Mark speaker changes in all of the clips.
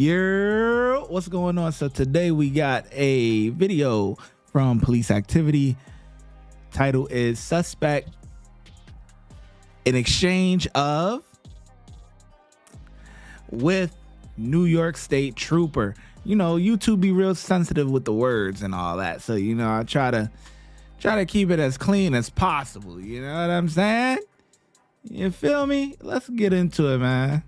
Speaker 1: What's going on? So today we got a video from PoliceActivity. Title is Suspect in Exchange of with New York State Trooper. You know, YouTube be real sensitive with the words and all that. So, you know, I try to keep it as clean as possible. You know what I'm saying? You feel me? Let's get into it, man.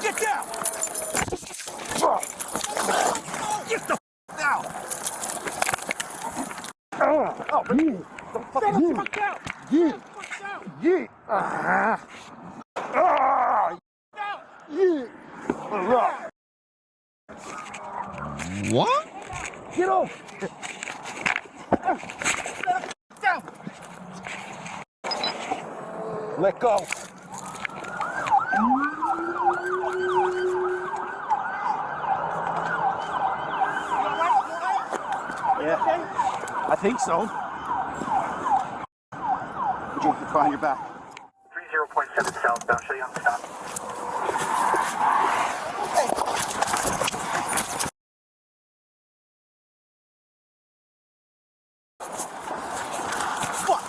Speaker 2: Get down! Get the down! Oh, man. The fuck out! Yeah! Yeah! Yeah!
Speaker 1: What?
Speaker 2: Get off! Down! Let go! Yeah, I think so. Put your behind your back.
Speaker 3: 30.7 southbound, show you on the stop.
Speaker 2: What?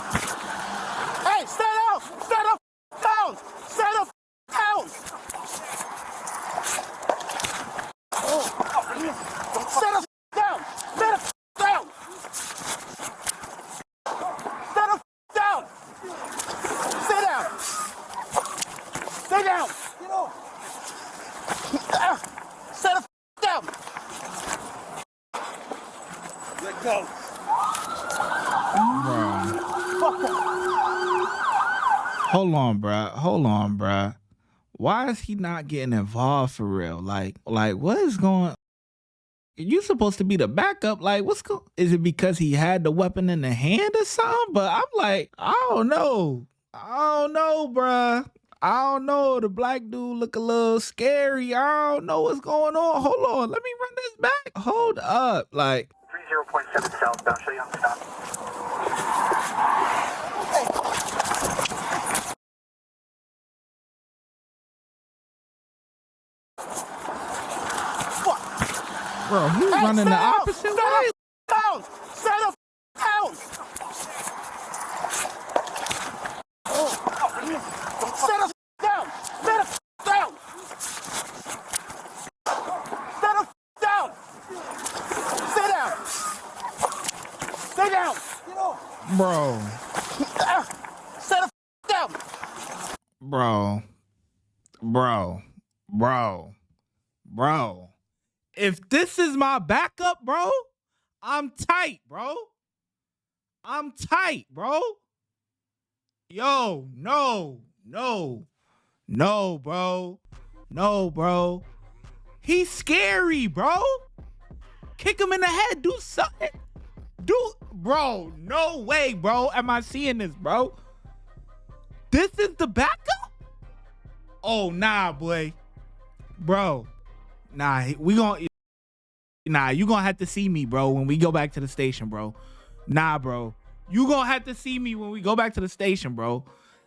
Speaker 2: Hey, stand up! Stand up! Down! Stand up! Down! Stand up! Down! Stand up! Down! Stand up! Down! Stay down! Stay down! Get off! Stand up! Down! Let go!
Speaker 1: Hold on, bruh. Why is he not getting involved for real? Like what is going? You supposed to be the backup. Like, what's going? Is it because he had the weapon in the hand or something? But I'm like, I don't know, bruh. I don't know. The black dude look a little scary. I don't know what's going on. Hold on, let me run this back. Hold up, like
Speaker 3: 30.7 southbound, show you on the stop.
Speaker 1: bro, he's running the opposite way.
Speaker 2: Down! Stand up! Down! Stand up! Down! Stand up! Down! Stand up! Down! Stay down! Stay down! Get off!
Speaker 1: Bro.
Speaker 2: Stand up! Down!
Speaker 1: Bro. If this is my backup, bro, I'm tight, bro. Yo, no, bro. He's scary, bro. Kick him in the head. Do something. Bro, no way, bro. Am I seeing this, bro? This is the backup? Oh, nah, boy. Bro. Nah, you gonna have to see me, bro, when we go back to the station, bro. Nah, bro. You gonna have to see me when we go back to the station, bro.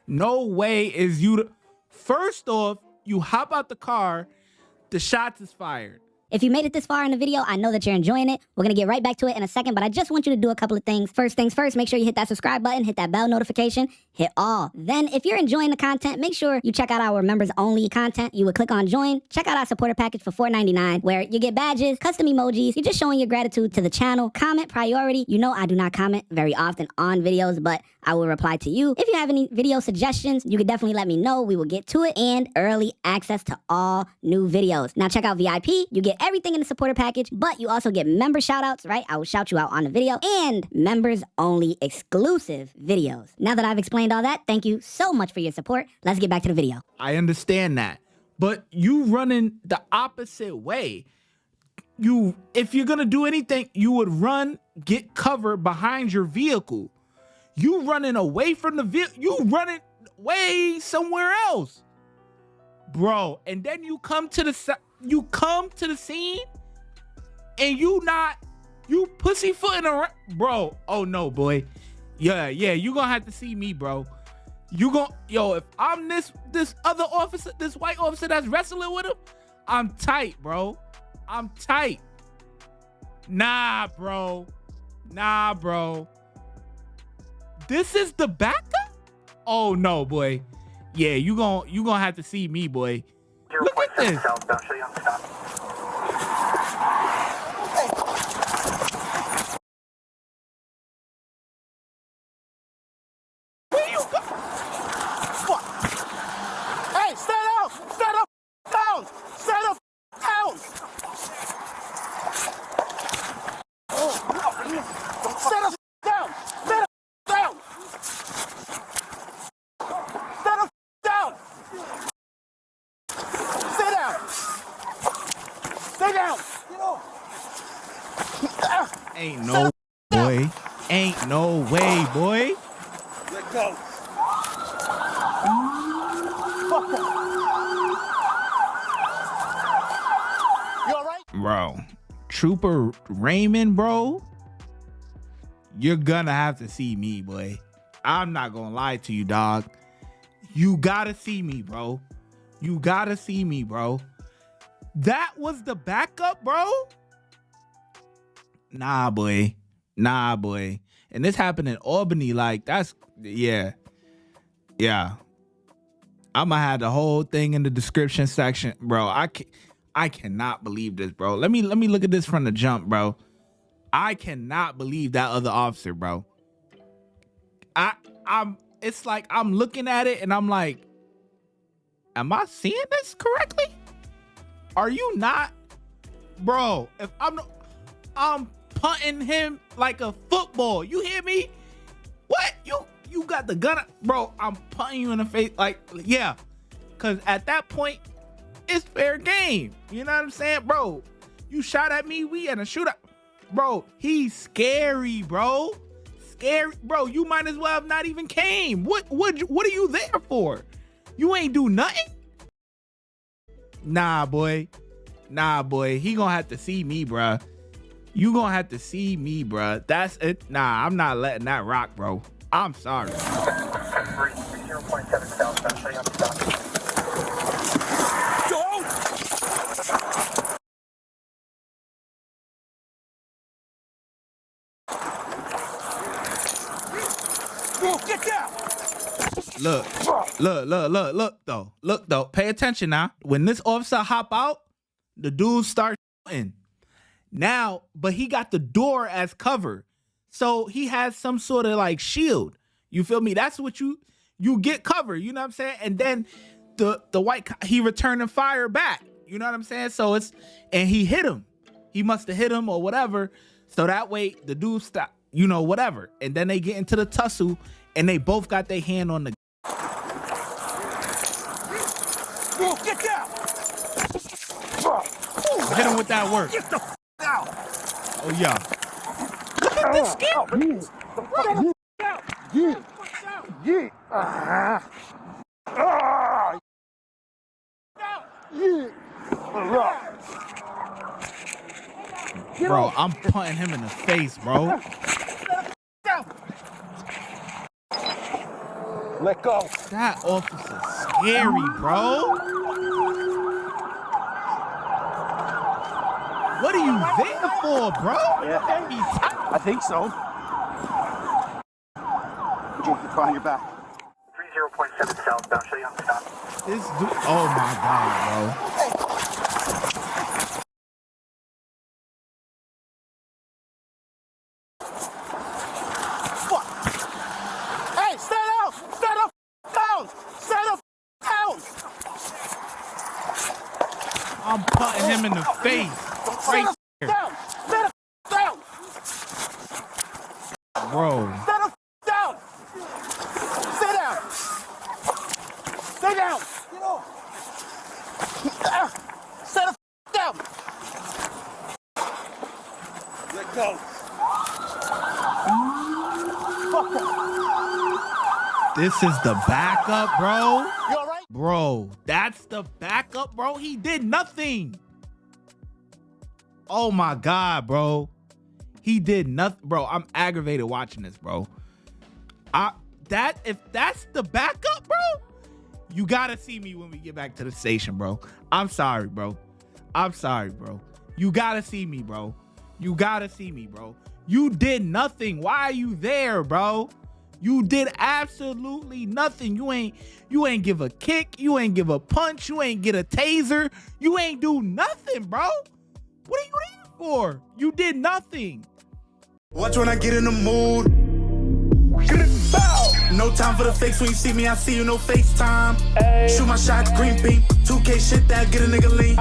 Speaker 1: No way is you First off, you hop out the car, the shots is fired.
Speaker 4: If you made it this far in the video, I know that you're enjoying it. We're gonna get right back to it in a second, but I just want you to do a couple of things. First things first, make sure you hit that subscribe button, hit that bell notification, hit all. Then, if you're enjoying the content, make sure you check out our members only content. You would click on join, check out our supporter package for $4.99, where you get badges, custom emojis, you're just showing your gratitude to the channel. Comment priority. You know I do not comment very often on videos, but I will reply to you. If you have any video suggestions, you can definitely let me know. We will get to it. And early access to all new videos. Now check out VIP. You get everything in the supporter package, but you also get member shout outs, right? I will shout you out on the video, and members only exclusive videos. Now that I've explained all that, thank you so much for your support. Let's get back to the video.
Speaker 1: I understand that, but you running the opposite way. If you're gonna do anything, you would get cover behind your vehicle. You running away from the vehicle, you running way somewhere else. bro. And then you come to the scene, and you pussyfooting around, bro. Oh no, boy. Yeah, you gonna have to see me, bro. If I'm this other officer, this white officer that's wrestling with him, I'm tight, bro. I'm tight. Nah, bro. This is the backup? Oh no, boy. Yeah, you gonna have to see me, boy. Look at this.
Speaker 3: Southbound, show you on stop.
Speaker 1: Where you go?
Speaker 2: Fuck. Hey, stand up! Stand up! Down! Stand up! Down! Stand up! Down! Stand up! Down! Stand up! Down! Stay down! Stay down!
Speaker 1: Ain't no boy. Ain't no way, boy.
Speaker 2: Let go. Fuck that. You all right?
Speaker 1: Bro, Trooper Raymond, bro, you're gonna have to see me, boy. I'm not gonna lie to you, dog. You gotta see me, bro. You gotta see me, bro. That was the backup, bro? Nah, boy. And this happened in Albany. Like, that's, yeah. I'ma have the whole thing in the description section, bro. I cannot believe this, bro. Let me look at this from the jump, bro. I cannot believe that other officer, bro. It's like I'm looking at it and I'm like, am I seeing this correctly? Are you not? Bro, if I'm punting him like a football. You hear me? What? You got the gun, bro. I'm punting you in the face, like, yeah. Cause at that point, it's fair game. You know what I'm saying, bro? You shot at me, we in a shootout, bro. He's scary, bro. Scary, bro. You might as well have not even came. What are you there for? You ain't do nothing. Nah, boy. He gonna have to see me, bruh. You gonna have to see me, bruh. That's it. Nah, I'm not letting that rock, bro. I'm sorry.
Speaker 3: 30.7 southbound, show you on stop.
Speaker 2: Get down!
Speaker 1: Look though. Pay attention now. When this officer hop out, the dude starts shooting. Now, but he got the door as cover. So he has some sort of like shield. You feel me? That's what you get cover. You know what I'm saying? And then the white, he returning fire back. You know what I'm saying? So and he hit him. He must have hit him or whatever. So that way the dude stop, whatever. And then they get into the tussle and they both got their hand on the.
Speaker 2: Get down!
Speaker 1: Hit him with that work.
Speaker 2: Get the out!
Speaker 1: Oh yeah. Look at this skin. Bro, I'm punting him in the face, bro.
Speaker 2: Let go.
Speaker 1: That officer's scary, bro. What are you there for, bro?
Speaker 2: Yeah. I think so. Put your car on your back.
Speaker 3: 30.7 southbound, show you on stop.
Speaker 1: This dude, oh my God, bro.
Speaker 2: Fuck. Hey, stand up! Stand up! Down! Stand up! Down!
Speaker 1: I'm putting him in the face. Right here.
Speaker 2: Down! Stand up! Down!
Speaker 1: Bro.
Speaker 2: Stand up! Down! Stay down! Stay down! Stand up! Down! Let go! Fuck that!
Speaker 1: This is the backup, bro.
Speaker 2: You all right?
Speaker 1: Bro, that's the backup, bro. He did nothing. Oh my God, bro. He did nothing. Bro, I'm aggravated watching this, bro. If that's the backup, bro, you gotta see me when we get back to the station, bro. I'm sorry, bro. I'm sorry, bro. You gotta see me, bro. You gotta see me, bro. You did nothing. Why are you there, bro? You did absolutely nothing. You ain't give a kick. You ain't give a punch. You ain't get a taser. You ain't do nothing, bro. What are you there for? You did nothing.
Speaker 2: Watch when I get in the mood. No time for the fakes. When you see me, I see you. No FaceTime. Shoot my shot, green beam. 2K shit that get a nigga lean.